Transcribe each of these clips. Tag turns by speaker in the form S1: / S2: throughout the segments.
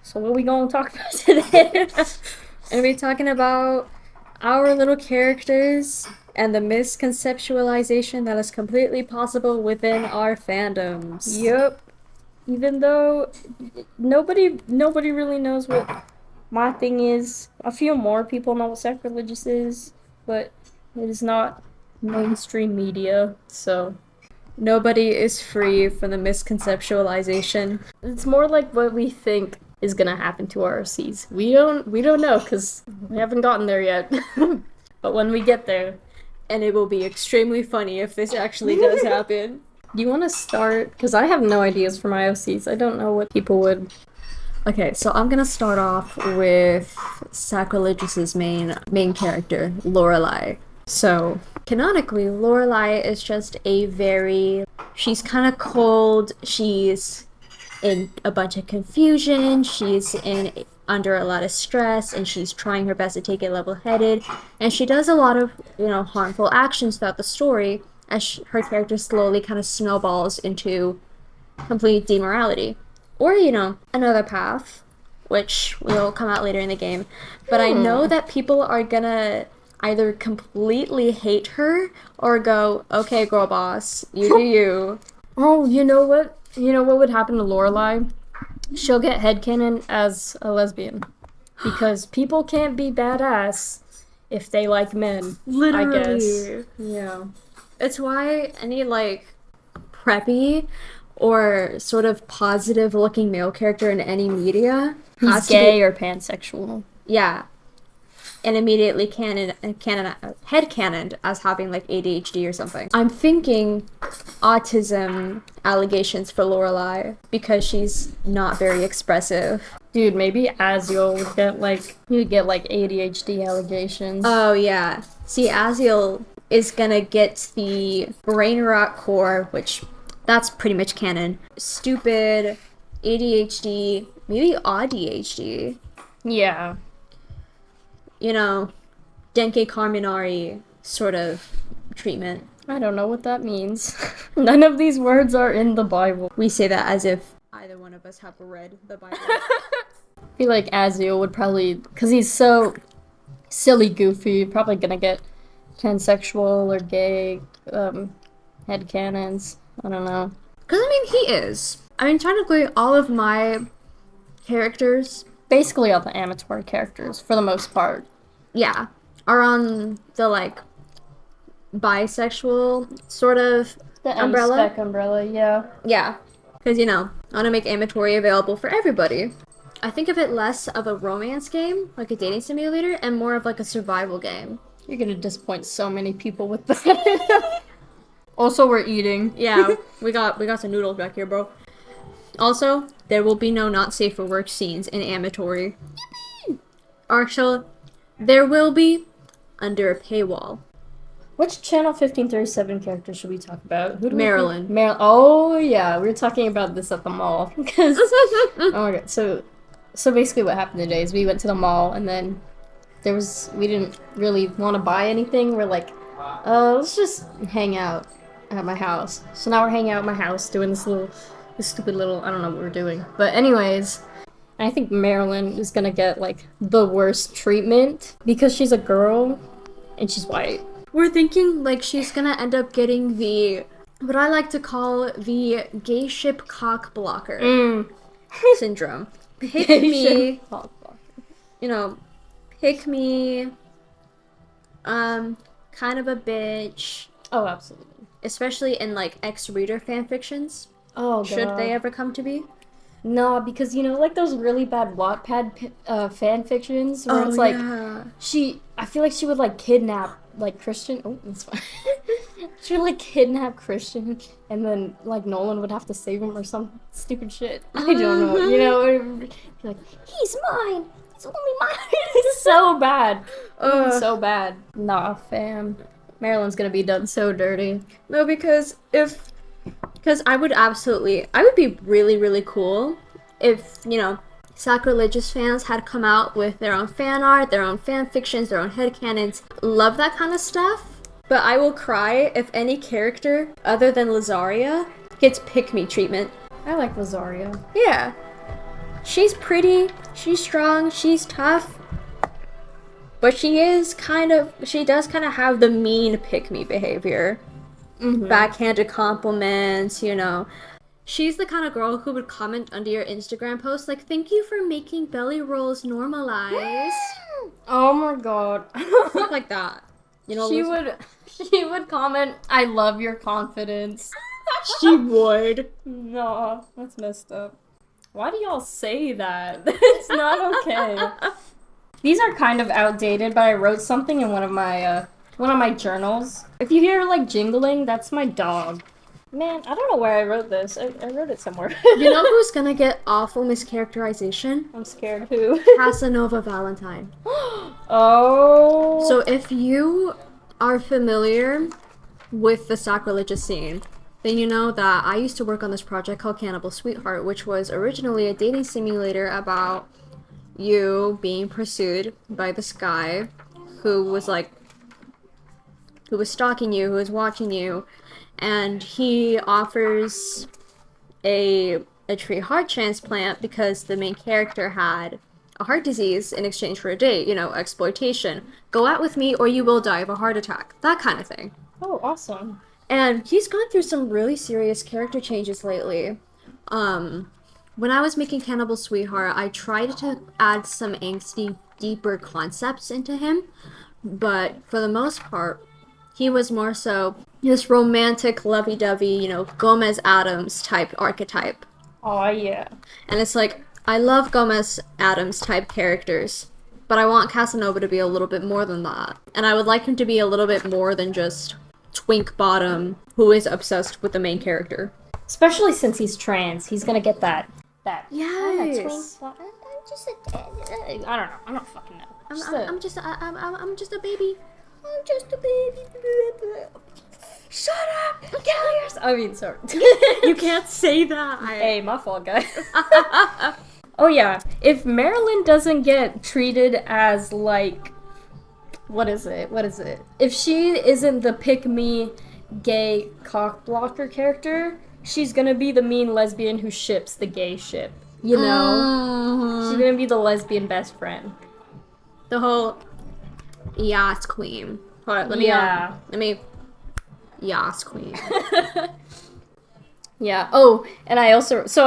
S1: So what we gonna talk about today? And we're talking about our little characters and the misconceptualization that is completely possible within our fandoms.
S2: Yep.
S1: Even though nobody really knows what my thing is. A few more people know what sacrilegious is, but it is not mainstream media, so nobody is free from the misconceptualization. It's more like what we think is gonna happen to our RCs. We don't know because we haven't gotten there yet. But when we get there, and it will be extremely funny if this actually does happen. Do you want to start? Because I have no ideas for my OCs. I don't know what people would. Okay, so I'm gonna start off with Sacrilegious's main character, Lorelai. So canonically, Lorelai is just she's kind of cold. She's in a bunch of confusion. She's under a lot of stress, and she's trying her best to take it level-headed. And she does a lot of harmful actions throughout the story as her character slowly kind of snowballs into complete demorality. Or, another path, which will come out later in the game. But I know that people are gonna either completely hate her or go, okay, girl boss, you do you.
S2: Oh, you know what? You know what would happen to Lorelai? She'll get headcanon as a lesbian. Because people can't be badass if they like men.
S1: Literally.
S2: I guess.
S1: Yeah. It's why any, preppy or sort of positive-looking male character in any media
S2: He's gay or pansexual.
S1: Yeah. And immediately headcanoned as having, ADHD or something. I'm thinking autism allegations for Lorelai because she's not very expressive.
S2: Dude, maybe Aziel would get ADHD allegations.
S1: Oh, yeah. See, Aziel is gonna get the brain rot core, which that's pretty much canon. Stupid, ADHD, maybe ADHD.
S2: Yeah.
S1: Denke Carminari sort of treatment.
S2: I don't know what that means. None of these words are in the Bible.
S1: We say that as if either one of us have read the Bible.
S2: I feel like Aziel would probably, because he's so silly goofy, probably gonna get pansexual or gay headcanons. I don't know.
S1: Because, he is. Technically, all of my characters,
S2: Basically all the amateur characters, for the most part.
S1: yeah, are on the, bisexual sort of
S2: The
S1: umbrella.
S2: M-spec umbrella, yeah.
S1: Yeah. Because, I want to make Amatory available for everybody. I think of it less of a romance game, like a dating simulator, and more of a survival game.
S2: You're gonna disappoint so many people with that. Also, we're eating.
S1: Yeah, we got some noodles back here, bro. Also, there will be no not safe for work scenes in Amatory. Actually, there will be under a paywall.
S2: Which Channel 1537 character should we talk about? Who do
S1: Marilyn.
S2: Oh, yeah. We were talking about this at the mall. Because, oh my god. So basically what happened today is we went to the mall, and then we didn't really want to buy anything. We're like, let's just hang out at my house. So now we're hanging out at my house doing this stupid little, I don't know what we're doing. But anyways, I think Marilyn is gonna get, the worst treatment because she's a girl and she's white.
S1: We're thinking, she's gonna end up getting what I like to call the gay ship cock blocker syndrome. Pick me, pick me, kind of a bitch.
S2: Oh, absolutely.
S1: Especially in, ex-reader fanfictions.
S2: Oh, God.
S1: Should they ever come to be?
S2: No, because, those really bad Wattpad fan fictions where it's I feel like she would, kidnap, Christian. Oh, that's fine. She would, kidnap Christian, and then, Nolan would have to save him or some stupid shit. I don't know, be like, he's mine! He's only mine! It's so bad. So bad. Nah, fam. Marilyn's gonna be done so dirty.
S1: No, because I would be really, really cool if, Sacrilegious fans had come out with their own fan art, their own fan fictions, their own headcanons. Love that kind of stuff. But I will cry if any character other than Lazaria gets pick-me treatment.
S2: I like Rosaria.
S1: Yeah.
S3: she's pretty, she's strong, she's tough, but she does kind of have the mean pick-me behavior. Backhanded compliments, you know. She's the kind of girl who would comment under your Instagram post like, "Thank you for making belly rolls normalized."
S2: Oh my god.
S3: Stuff like that. You know,
S2: She would comment, "I love your confidence."
S3: she would.
S2: No, that's messed up. Why do y'all say that? It's not okay. These are kind of outdated, but I wrote something in one of my journals. If you hear like jingling, that's my dog. Man, I don't know where I wrote this. I wrote it somewhere.
S3: You know who's gonna get awful mischaracterization?
S2: I'm scared. Who?
S3: Casanova Valentine.
S2: Oh.
S3: So if you are familiar with the sacrilegious scene, then you know that I used to work on this project called Cannibal Sweetheart, which was originally a dating simulator about you being pursued by this guy who was stalking you, who was watching you, and he offers a tree heart transplant because the main character had a heart disease in exchange for a date, you know, exploitation. Go out with me or you will die of a heart attack. That kind of thing.
S2: Oh, awesome.
S3: And he's gone through some really serious character changes lately. When I was making Cannibal Sweetheart, I tried to add some angsty, deeper concepts into him, but for the most part, he was more so this romantic, lovey-dovey, you know, Gomez Adams type archetype.
S2: Oh, yeah.
S3: And it's like, I love Gomez Adams type characters, but I want Casanova to be a little bit more than that. And I would like him to be a little bit more than just twink bottom who is obsessed with the main character.
S2: Especially since he's trans, he's gonna get that.
S3: Yes.
S2: I'm just a. I don't know. I don't fucking know.
S3: I'm just a baby. I'm just a baby. Shut up! Kill yourself!
S2: I mean, sorry.
S3: You can't say that.
S2: Hey, my fault, guy. Oh yeah, if Marilyn doesn't get treated as like, what is it? If she isn't the pick-me, gay cock blocker character, she's gonna be the mean lesbian who ships the gay ship. You know, she's gonna be the lesbian best friend.
S3: The whole Yas queen. Hold on, let me. Yas queen.
S2: Yeah. Oh, and I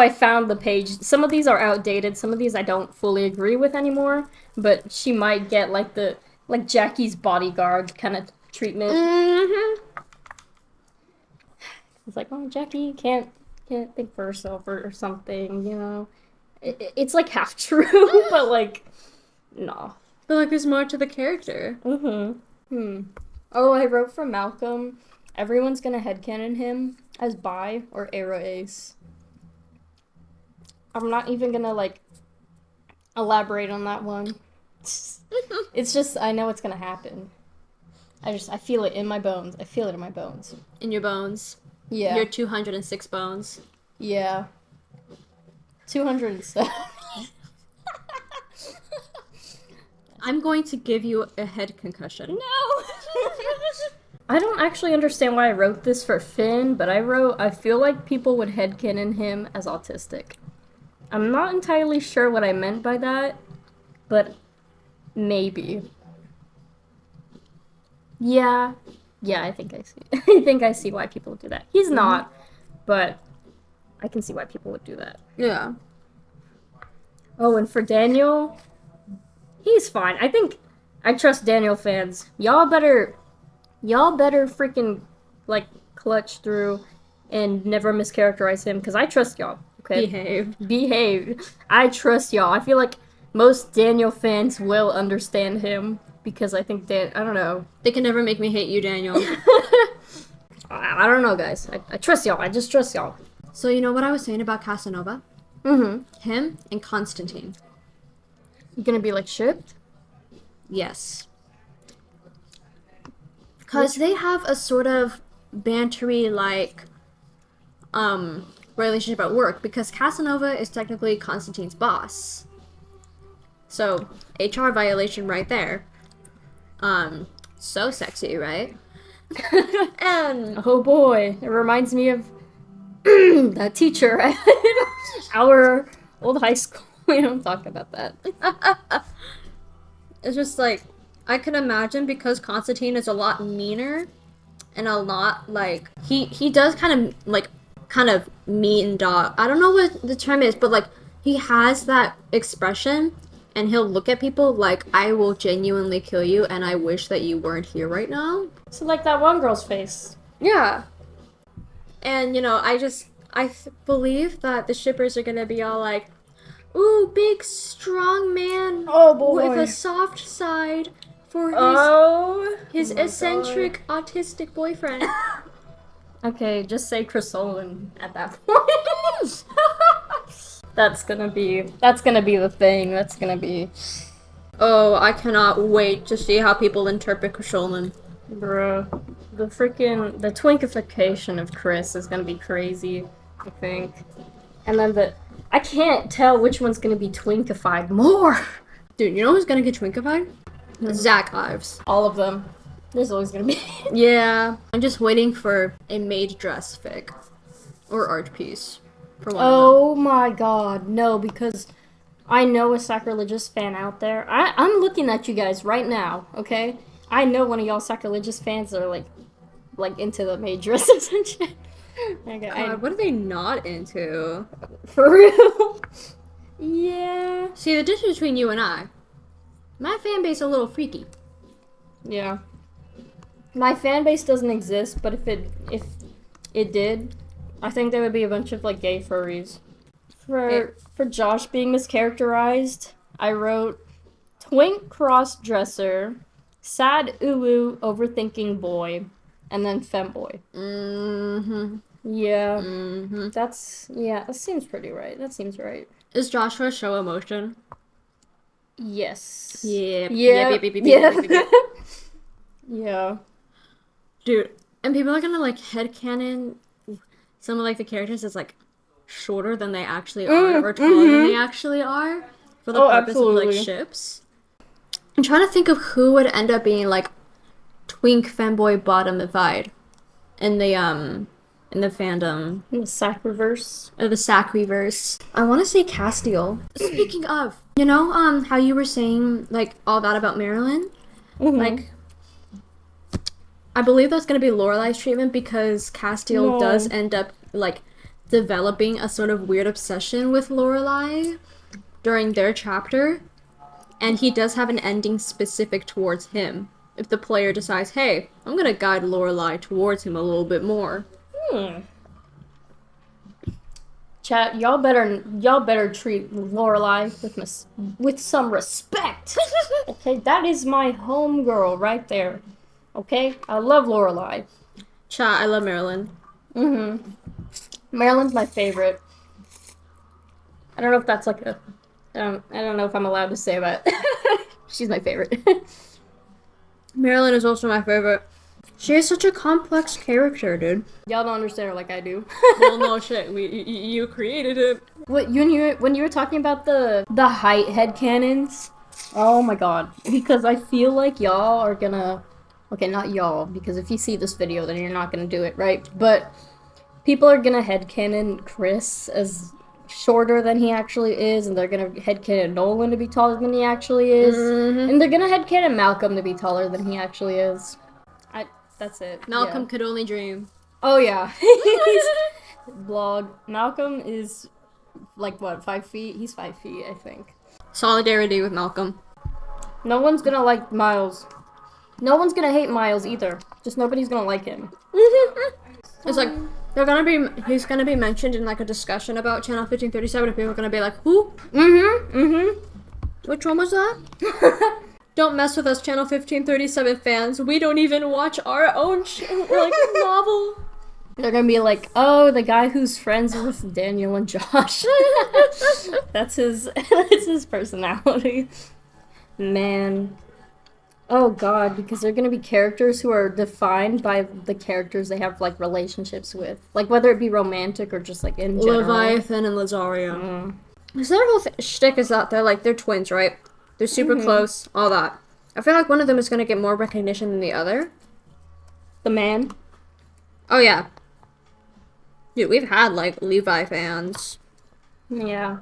S2: found the page. Some of these are outdated. Some of these I don't fully agree with anymore. But she might get like Jackie's bodyguard kind of treatment. It's like, oh, Jackie can't think for herself or something. You know, it's like half true, but like, no.
S3: But like, there's more to the character.
S2: Oh, I wrote for Malcolm. Everyone's gonna headcanon him as bi or Aero Ace. I'm not even gonna like elaborate on that one. It's just I know it's gonna happen. I feel it in my bones.
S3: In your bones.
S2: Yeah.
S3: Your 206 bones.
S2: Yeah. 207.
S3: I'm going to give you a head concussion.
S2: No! I don't actually understand why I wrote this for Finn, but I feel like people would headcanon him as autistic. I'm not entirely sure what I meant by that, but maybe. Yeah, I think I see. I think I see why people would do that. He's not, but I can see why people would do that.
S3: Yeah.
S2: Oh, and for Daniel, he's fine. I trust Daniel fans. Y'all better freaking, like, clutch through and never mischaracterize him, because I trust y'all, okay? Behave. I trust y'all. I feel like most Daniel fans will understand him, because I think I don't know.
S3: They can never make me hate you, Daniel.
S2: I don't know, guys. I trust y'all. I just trust y'all.
S3: So you know what I was saying about Casanova? Him and Constantine.
S2: You gonna be, like, shipped?
S3: Yes. Because they have a sort of bantery, like, relationship at work. Because Casanova is technically Constantine's boss. So, HR violation right there. So sexy, right? And
S2: oh boy, it reminds me of that teacher at our old high school. We don't talk about that.
S3: It's just like I can imagine because Constantine is a lot meaner and a lot like he does kind of mean dog. I don't know what the term is, but like he has that expression and he'll look at people like I will genuinely kill you and I wish that you weren't here right now.
S2: So like that one girl's face.
S3: Yeah. And you know, believe that the shippers are gonna be all like, ooh, big strong man
S2: Oh boy.
S3: with a soft side for his
S2: my
S3: eccentric autistic boyfriend.
S2: Okay, just say Chris Olin at that point. That's gonna be the thing. That's gonna be,
S3: Oh, I cannot wait to see how people interpret Krisholin.
S2: bruh. The twinkification of Chris is gonna be crazy, I think. And then I can't tell which one's gonna be twinkified more.
S3: Dude, you know who's gonna get twinkified? Zach Ives.
S2: All of them. There's always gonna be.
S3: Yeah. I'm just waiting for a maid dress fic. Or art piece. For one of
S2: Oh my god, no, because I know a sacrilegious fan out there. I'm looking at you guys right now, okay? I know one of y'all sacrilegious fans that are like into the maid dresses and shit. Okay,
S3: them. God, what are they not into?
S2: for real. Yeah.
S3: See, the difference between you and I. My fan base is a little freaky.
S2: Yeah. My fan base doesn't exist, but if it did, I think there would be a bunch of like gay furries. For Josh being mischaracterized, I wrote twink cross dresser, sad uwu overthinking boy, and then femboy.
S3: Mm-hmm.
S2: Yeah.
S3: Mm-hmm.
S2: That seems pretty right. That seems right.
S3: Is Joshua show emotion?
S2: Yes.
S3: Yeah.
S2: Yeah.
S3: Yeah.
S2: Yeah.
S3: Dude, and people are gonna like headcanon some of like the characters as like shorter than they actually are or taller than they actually are for the purpose of
S2: absolutely.
S3: like ships. I'm trying to think of who would end up being like twink femboy bottomified in the fandom.
S2: The sack reverse.
S3: Or the Sacriverse. I want to say Castiel. Speaking of, you know, how you were saying like all that about Marilyn, like, I believe that's gonna be Lorelai's treatment because Castiel does end up like developing a sort of weird obsession with Lorelai during their chapter, and he does have an ending specific towards him. If the player decides, hey, I'm gonna guide Lorelai towards him a little bit more.
S2: Chat, y'all better treat Lorelai with some respect. Okay, that is my homegirl right there. Okay, I love Lorelai.
S3: Chat, I love Marilyn.
S2: Marilyn's my favorite. I don't know if that's like I don't know if I'm allowed to say that. She's my favorite.
S3: Marilyn is also my favorite. She is such a complex character, dude.
S2: Y'all don't understand her like I do.
S3: Well, no shit. You created it.
S2: When you were talking about the height headcanons, oh my god. Because I feel like y'all are gonna... Okay, not y'all, because if you see this video, then you're not gonna do it, right? But people are gonna headcanon Chris as shorter than he actually is, and they're gonna headcanon Nolan to be taller than he actually is, and they're gonna headcanon Malcolm to be taller than he actually is. That's it.
S3: Malcolm
S2: yeah.
S3: could only dream.
S2: Oh yeah. Blog. Malcolm is like what, 5 feet? He's 5 feet, I think.
S3: Solidarity with Malcolm.
S2: No one's gonna like Miles. No one's gonna hate Miles either. Just nobody's gonna like him.
S3: It's like he's gonna be mentioned in like a discussion about Channel 1537, and people are gonna be like, who? Which one was that? Don't mess with us, Channel 1537 fans. We don't even watch our own novel.
S2: They're gonna be like, oh, the guy who's friends with Daniel and Josh. That's his personality. Man. Oh god, because they're gonna be characters who are defined by the characters they have like relationships with. Like whether it be romantic or just like in general.
S3: Leviathan and Lazario. So their whole shtick is that they're twins, right? They're super close, all that. I feel like one of them is gonna get more recognition than the other.
S2: The man.
S3: Oh yeah. Dude, we've had like Levi fans.
S2: Yeah.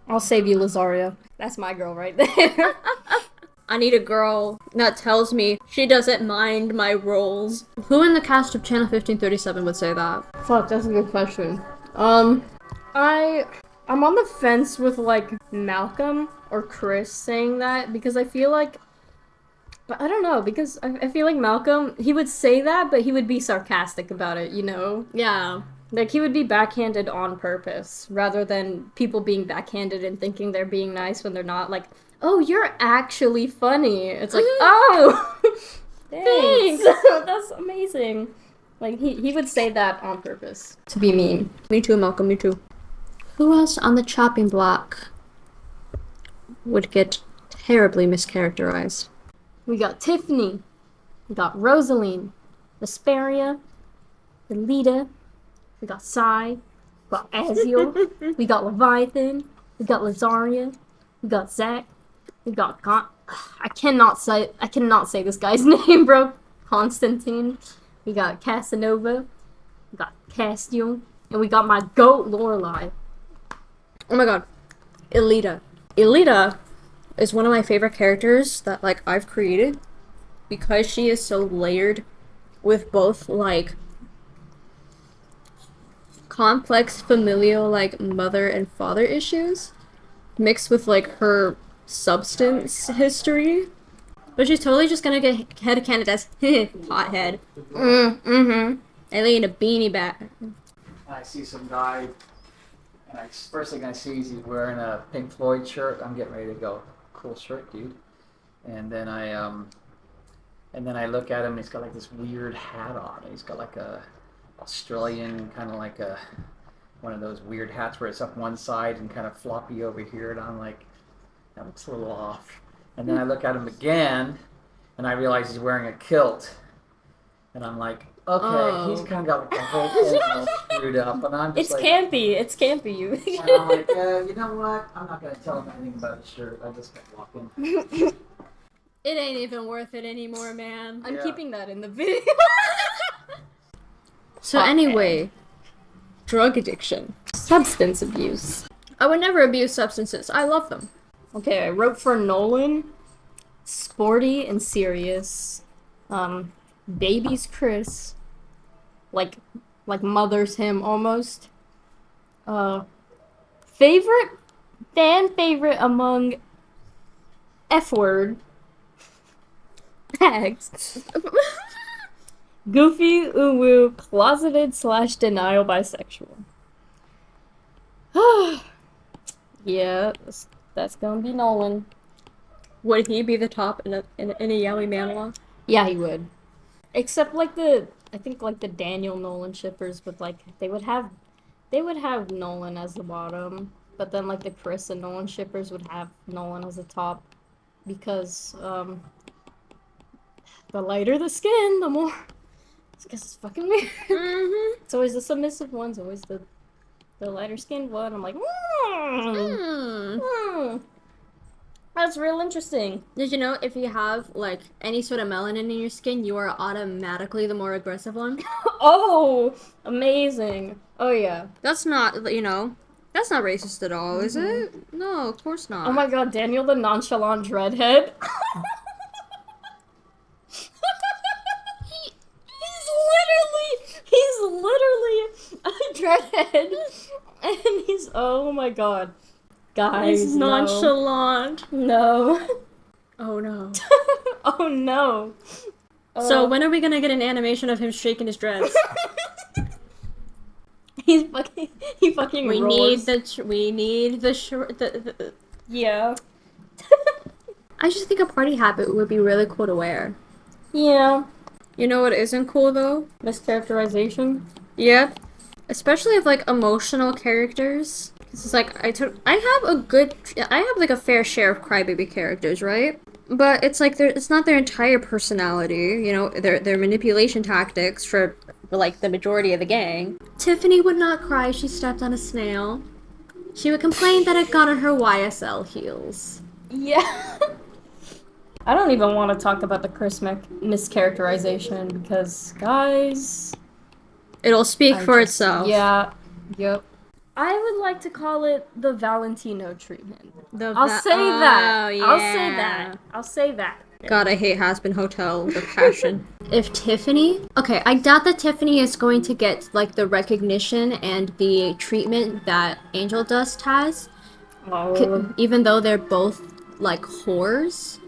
S2: I'll save you, Lazaria. That's my girl right there.
S3: I need a girl that tells me she doesn't mind my roles. Who in the cast of Channel 1537 would say that?
S2: Fuck, that's a good question. I'm on the fence with like Malcolm or Chris saying that because I feel like, but I don't know because I feel like Malcolm, he would say that, but he would be sarcastic about it, you know?
S3: Yeah.
S2: Like he would be backhanded on purpose rather than people being backhanded and thinking they're being nice when they're not. Like, oh, you're actually funny. It's like, oh, thanks. That's amazing. Like he would say that on purpose to be mean.
S3: Me too, Malcolm, me too. Who else on the chopping block would get terribly mischaracterized?
S2: We got Tiffany, we got Rosaline, Vesperia, Elita, we got Sai, we got Azio, we got Leviathan, we got Lazaria, we got Zach, we got I cannot say this guy's name, bro. Constantine. We got Casanova, we got Castiel, and we got my goat Lorelai.
S3: Oh my god. Elita. Elita is one of my favorite characters that, like, I've created because she is so layered with both, like, complex familial, like, mother and father issues mixed with, like, her substance history. But she's totally just gonna get headcanoned as pothead. And lay in a beanie bag.
S4: I see some guy, and first thing I see is he's wearing a Pink Floyd shirt. I'm getting ready to go, cool shirt, dude. And then I look at him, and he's got like this weird hat on. He's got like a Australian kind of like a one of those weird hats where it's up one side and kind of floppy over here, and I'm like, that looks a little off. And then I look at him again, and I realize he's wearing a kilt, and I'm like, okay, he's kind of got like the whole thing all screwed up, and I'm just
S2: It's campy, you.
S4: and I'm like, you know what? I'm not gonna tell him anything about his shirt. I just gotta walk in.
S3: It ain't even worth it anymore, man.
S2: I'm
S4: Yeah.
S2: keeping that in the video.
S3: So anyway, drug addiction.
S2: Substance abuse.
S3: I would never abuse substances. I love them.
S2: Okay, I wrote for Nolan. Sporty and serious. Babies Chris. Like mothers him almost. Favorite among F word. Bags. Goofy, uwu, closeted / denial bisexual. Yeah, that's gonna be Nolan.
S3: Would he be the top in a yaoi manhwa?
S2: Yeah, he would. Except I think the Daniel Nolan shippers would they would have Nolan as the bottom, but then like the Chris and Nolan shippers would have Nolan as the top because the lighter the skin, the more. Because it's fucking weird. It's always the submissive ones, always the lighter skinned one. I'm like, that's real interesting.
S3: Did you know if you have like any sort of melanin in your skin, you are automatically the more aggressive one?
S2: Oh, amazing. Oh yeah.
S3: That's not, that's not racist at all, is it? No, of course not.
S2: Oh my god, Daniel the nonchalant dreadhead. He's literally a dreadhead, and he's oh my god, guys,
S3: He's nonchalant.
S2: No.
S3: Oh no.
S2: Oh no.
S3: So when are we gonna get an animation of him shaking his dress?
S2: He fucking
S3: we
S2: roars.
S3: need the
S2: Yeah.
S3: I just think a party habit would be really cool to wear.
S2: Yeah.
S3: You know what isn't cool though?
S2: Mischaracterization.
S3: Yep. Especially of like emotional characters. It's like I have like a fair share of crybaby characters, right? But it's like it's not their entire personality, their manipulation tactics for like the majority of the gang. Tiffany would not cry if she stepped on a snail. She would complain that it got on her YSL heels.
S2: Yeah. I don't even want to talk about the Chris mischaracterization because, guys...
S3: It'll speak for itself.
S2: Yeah. Yep. I would like to call it the Valentino treatment.
S3: I'll
S2: say that.
S3: Yeah.
S2: I'll say that.
S3: God, I hate Has Been Hotel with passion. If Tiffany... Okay, I doubt that Tiffany is going to get, like, the recognition and the treatment that Angel Dust has.
S2: Oh.
S3: Even though they're both, like, whores.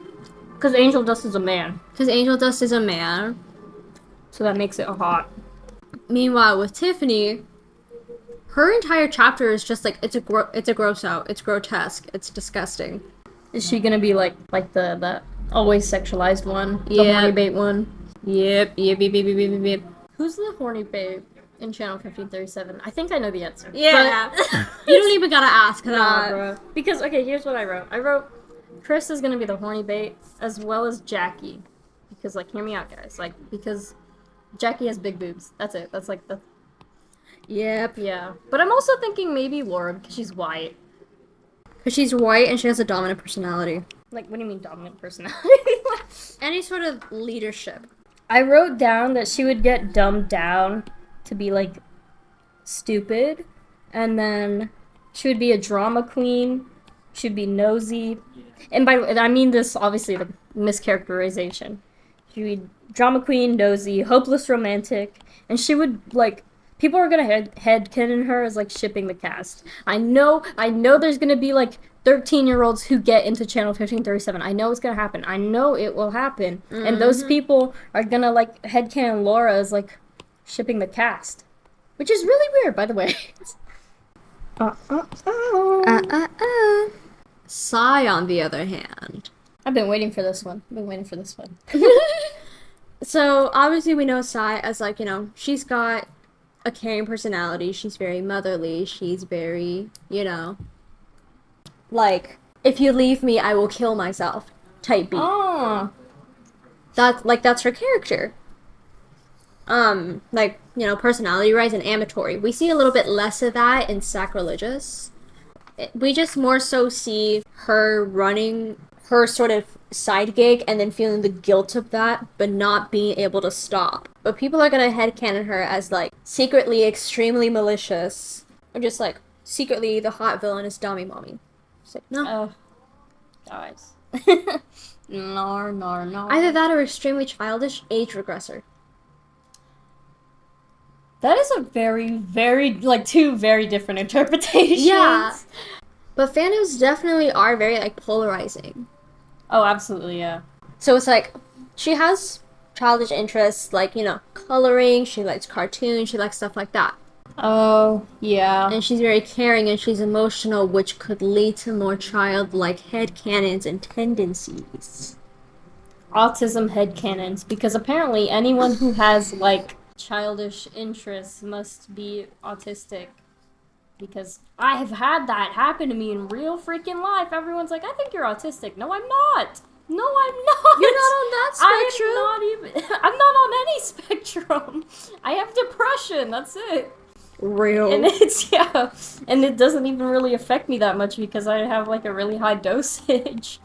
S2: Because Angel Dust is a man.
S3: Because Angel Dust is a man.
S2: So that makes it hot.
S3: Meanwhile, with Tiffany... Her entire chapter is just like, it's a gross out. It's grotesque. It's disgusting.
S2: Is she gonna be like the always sexualized one? The
S3: Yeah.
S2: horny bait one?
S3: Yep.
S2: Who's the horny babe in Channel 1537? I think I know the answer.
S3: Yeah. You don't even gotta ask
S2: But,
S3: that.
S2: bro. Because, okay, here's what I wrote. I wrote, Chris is gonna be the horny bait, as well as Jackie. Because, like, hear me out, guys. Like, because Jackie has big boobs. That's it. That's, like, the...
S3: Yep.
S2: Yeah. But I'm also thinking maybe Laura, because she's white.
S3: Because she's white and she has a dominant personality.
S2: Like, what do you mean dominant personality?
S3: Any sort of leadership.
S2: I wrote down that she would get dumbed down to be, like, stupid. And then she would be a drama queen. She'd be nosy. And I mean this, obviously, the mischaracterization. She'd be drama queen, nosy, hopeless romantic. And she would, like... People are gonna headcanon her as, like, shipping the cast. I know there's gonna be, like, 13-year-olds who get into Channel 1537. I know it's gonna happen. I know it will happen. Mm-hmm. And those people are gonna, like, headcanon Laura as, like, shipping the cast. Which is really weird, by the way.
S3: Sai, on the other hand.
S2: I've been waiting for this one.
S3: So, obviously we know Sai as, like, you know, she's got a caring personality. She's very motherly. She's very, you know, like, if you leave me, I will kill myself type beat.
S2: Oh.
S3: That's her character. Like, you know, personality-wise and amatory. We see a little bit less of that in Sacrilegious. We just more so see her running her sort of side gig and then feeling the guilt of that, but not being able to stop. But people are gonna headcanon her as, like, secretly extremely malicious. Or just, like, secretly the hot villain is Dummy Mommy. It's like, no.
S2: Oh. Guys. No.
S3: Either that or extremely childish age regressor.
S2: That is a very, very, like, two very different interpretations.
S3: Yeah. But fandoms definitely are very, like, polarizing.
S2: Oh, absolutely, yeah.
S3: So it's like, she has childish interests, like, you know, coloring, she likes cartoons, she likes stuff like that.
S2: Oh, yeah.
S3: And she's very caring and she's emotional, which could lead to more childlike headcanons and tendencies.
S2: Autism headcanons, because apparently anyone who has, like, childish interests must be autistic. Because I have had that happen to me in real freaking life. Everyone's like, I think you're autistic. No, I'm not. No, I'm not.
S3: You're not on that spectrum.
S2: I'm not on any spectrum. I have depression. That's it.
S3: Real.
S2: And it's, yeah. And it doesn't even really affect me that much because I have, like, a really high dosage.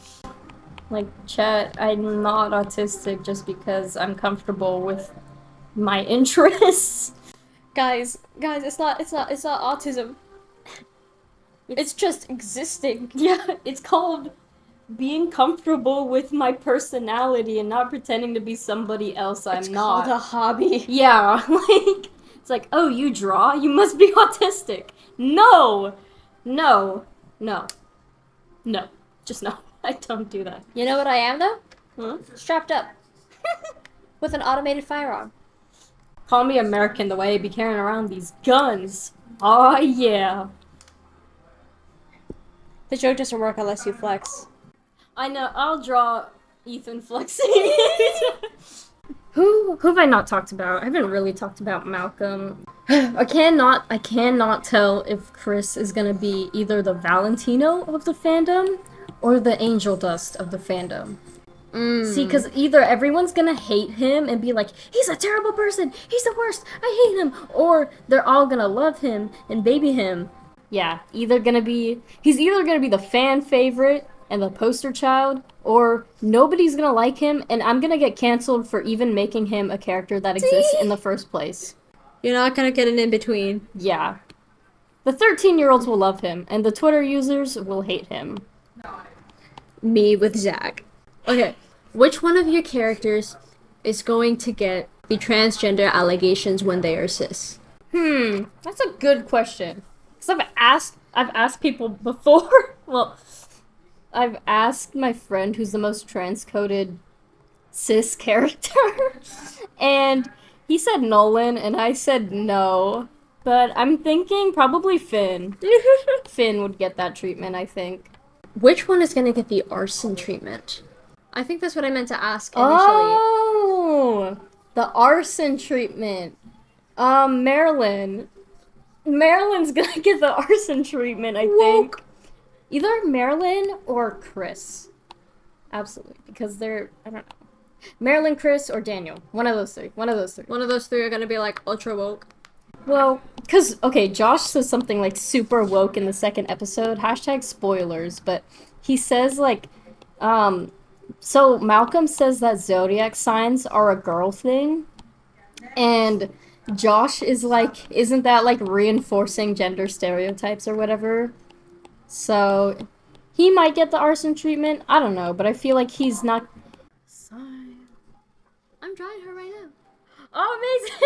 S2: Like, chat, I'm not autistic just because I'm comfortable with my interests.
S3: Guys, it's not autism. It's just existing.
S2: Yeah, it's called being comfortable with my personality and not pretending to be somebody else I'm not.
S3: It's called a hobby.
S2: Yeah, like, it's like, oh, you draw? You must be autistic. No! Just no. I don't do that.
S3: You know what I am, though?
S2: Huh?
S3: Strapped up. With an automated firearm.
S2: Call me American the way I be carrying around these guns. Oh, yeah.
S3: The joke doesn't work unless you flex.
S2: I know, I'll draw Ethan flexing. Who have I not talked about? I haven't really talked about Malcolm. I cannot tell if Chris is gonna be either the Valentino of the fandom or the Angel Dust of the fandom. See, because either everyone's gonna hate him and be like, he's a terrible person, he's the worst, I hate him, or they're all gonna love him and baby him. Yeah, he's either gonna be the fan favorite and the poster child, or nobody's gonna like him and I'm gonna get canceled for even making him a character that exists in the first place.
S3: You're not gonna get an in-between.
S2: Yeah. The 13-year-olds will love him, and the Twitter users will hate him.
S3: Me with Zach. Okay, which one of your characters is going to get the transgender allegations when they are cis?
S2: That's a good question. Because I've asked people before. Well, I've asked my friend who's the most transcoded cis character, and he said Nolan, and I said no. But I'm thinking probably Finn. Finn would get that treatment, I think.
S3: Which one is going to get the arson treatment? I think that's what I meant to ask initially.
S2: Oh, the arson treatment. Marilyn. Marilyn's gonna get the arson treatment, I think. Either Marilyn or Chris. Absolutely, because they're, I don't know. Marilyn, Chris, or Daniel. One of those three.
S3: One of those three are going to be like ultra woke.
S2: Well, because, okay, Josh says something like super woke in the second episode. # spoilers, but he says like, so Malcolm says that zodiac signs are a girl thing. And Josh is like, isn't that like reinforcing gender stereotypes or whatever? So he might get the arson treatment. I don't know, but I feel like he's not.
S3: I'm trying her right now.
S2: Oh, amazing!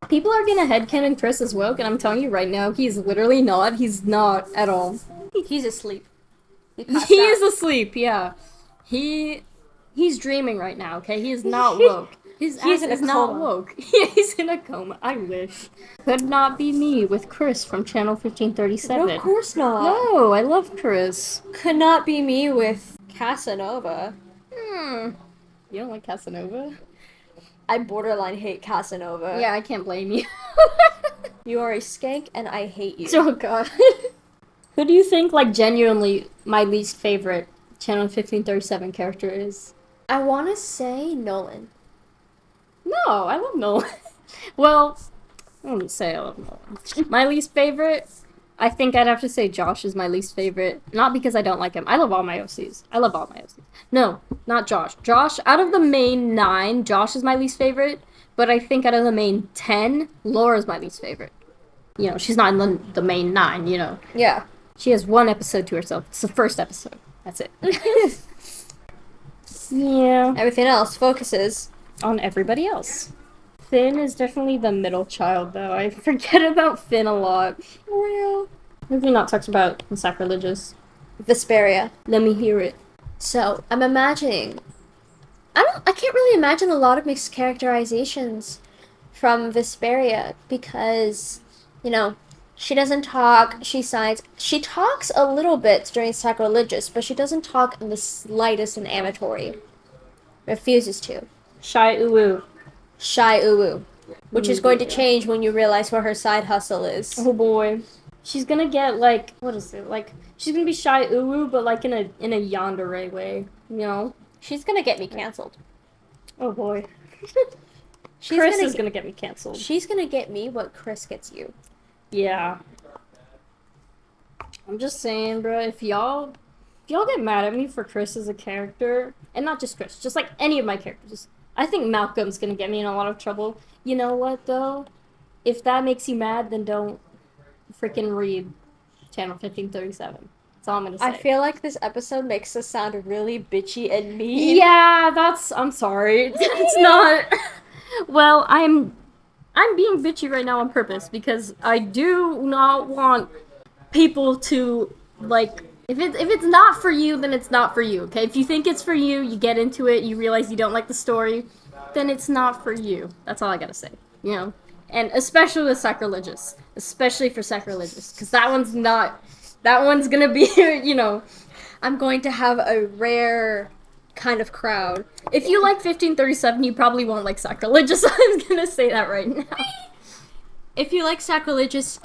S2: People are gonna headcanon Chris as woke, and I'm telling you right now, he's literally not. He's not at all.
S3: He's asleep.
S2: He is asleep, yeah. He's dreaming right now, okay? He is not woke. He's
S3: in a
S2: not
S3: coma.
S2: woke. He's in a coma. I wish. Could not be me with Chris from Channel 1537.
S3: No, of course not.
S2: No, I love Chris.
S3: Could not be me with Casanova.
S2: You don't like Casanova?
S3: I borderline hate Casanova.
S2: Yeah, I can't blame you.
S3: You are a skank and I hate you.
S2: Oh god. Who do you think, like, genuinely my least favorite Channel 1537 character is?
S3: I want to say Nolan.
S2: No, I love Nolan. Well, I wouldn't say I love Nolan. My least favorite, I think I'd have to say Josh is my least favorite. Not because I don't like him. I love all my OCs. I love all my OCs. No, not Josh. Josh, out of the main 9, Josh is my least favorite. But I think out of the main 10, Laura's my least favorite. You know, she's not in the main 9, you know.
S3: Yeah.
S2: She has 1 episode to herself. It's the first episode. That's it. Yeah.
S3: Everything else focuses
S2: On everybody else. Finn is definitely the middle child, though. I forget about Finn a lot. Well, have you not talked about the sacrilegious?
S3: Vesperia.
S2: Let me hear it.
S3: So, I'm imagining... I can't really imagine a lot of mixed characterizations from Vesperia because, you know, she doesn't talk, she signs. She talks a little bit during Sacrilegious, but she doesn't talk in the slightest in Amatory. Refuses to.
S2: Shy Uwu.
S3: Shy Uwu. Which is going to change when you realize what her side hustle is.
S2: Oh boy. She's gonna get, like, what is it? Like, she's gonna be Shy Uwu, but like in a yandere way, you know?
S3: She's gonna get me cancelled.
S2: Oh boy.
S3: She's
S2: Chris is gonna get me canceled.
S3: She's gonna get me what Chris gets you.
S2: Yeah. I'm just saying, bro, if y'all get mad at me for Chris as a character, and not just Chris, just like any of my characters, I think Malcolm's gonna get me in a lot of trouble. You know what, though? If that makes you mad, then don't freaking read Channel 1537. That's all I'm gonna say.
S3: I feel like this episode makes us sound really bitchy and mean.
S2: Yeah, I'm sorry. It's not... Well, I'm being bitchy right now on purpose, because I do not want people to, like... If it's not for you, then it's not for you, okay? If you think it's for you, you get into it, you realize you don't like the story, then it's not for you. That's all I gotta say, you know? And especially with Sacrilegious. Especially for Sacrilegious, because that one's gonna be, you know...
S3: I'm going to have a rare kind of crowd.
S2: If you like 1537, you probably won't like Sacrilegious. I'm gonna say that right now.
S3: If you like Sacrilegious,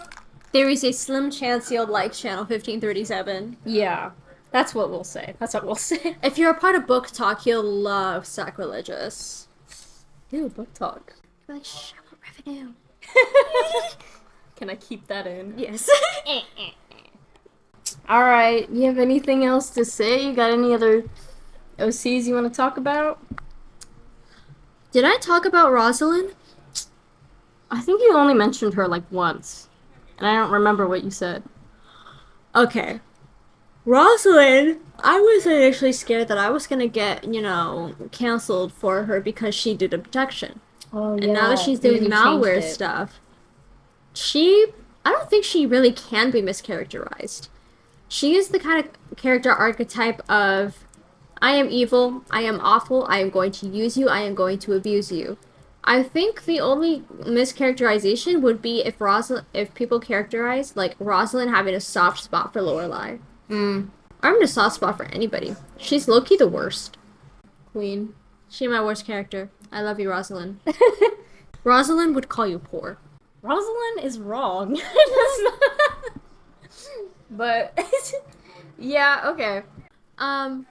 S3: there is a slim chance you'll like Channel 1537.
S2: Yeah, that's what we'll say. That's what we'll say.
S3: If you're a part of Book Talk, you'll love Sacrilegious.
S2: Ew, book talk.
S3: You're like, shut up, revenue.
S2: Can I keep that in?
S3: Yes.
S2: Alright, you have anything else to say? You got any other OCs you want to talk about?
S3: Did I talk about Rosalind?
S2: I think you only mentioned her like once. And I don't remember what you said.
S3: Okay. Rosalind, I was initially scared that I was gonna get, canceled for her because she did objection.
S2: Oh,
S3: And now that she's doing malware stuff, I don't think she really can be mischaracterized. She is the kind of character archetype of, I am evil, I am awful, I am going to use you, I am going to abuse you. I think the only mischaracterization would be if people characterize, like, Rosalind having a soft spot for Lorelai.
S2: Mm.
S3: I'm in a soft spot for anybody. She's low-key the worst.
S2: Queen.
S3: She's my worst character. I love you, Rosalind. Rosalind would call you poor.
S2: Rosalind is wrong. But yeah, okay.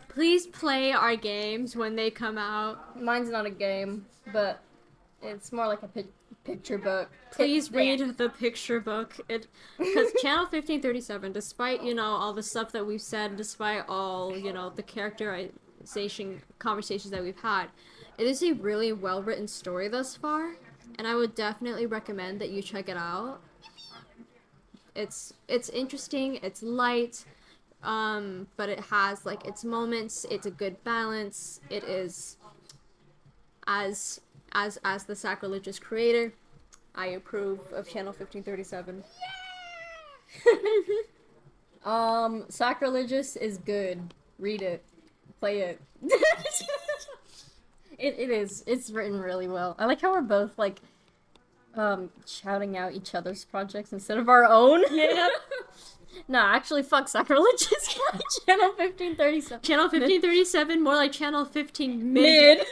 S3: Please play our games when they come out.
S2: Mine's not a game, but it's more like a picture book.
S3: Please read the picture book. Because Channel 1537, despite, all the stuff that we've said, despite all, the characterization conversations that we've had, it is a really well-written story thus far, and I would definitely recommend that you check it out. It's interesting, it's light, but it has, like, its moments, it's a good balance, it is, as the sacrilegious creator, I approve of Channel 1537.
S2: Sacrilegious is good. Read it. Play it. It is. It's written really well. I like how we're both, like, shouting out each other's projects instead of our own.
S3: Yeah.
S2: No, actually, fuck Sacrilegious. Channel 1537.
S3: Channel 1537, more like Channel 15 mid.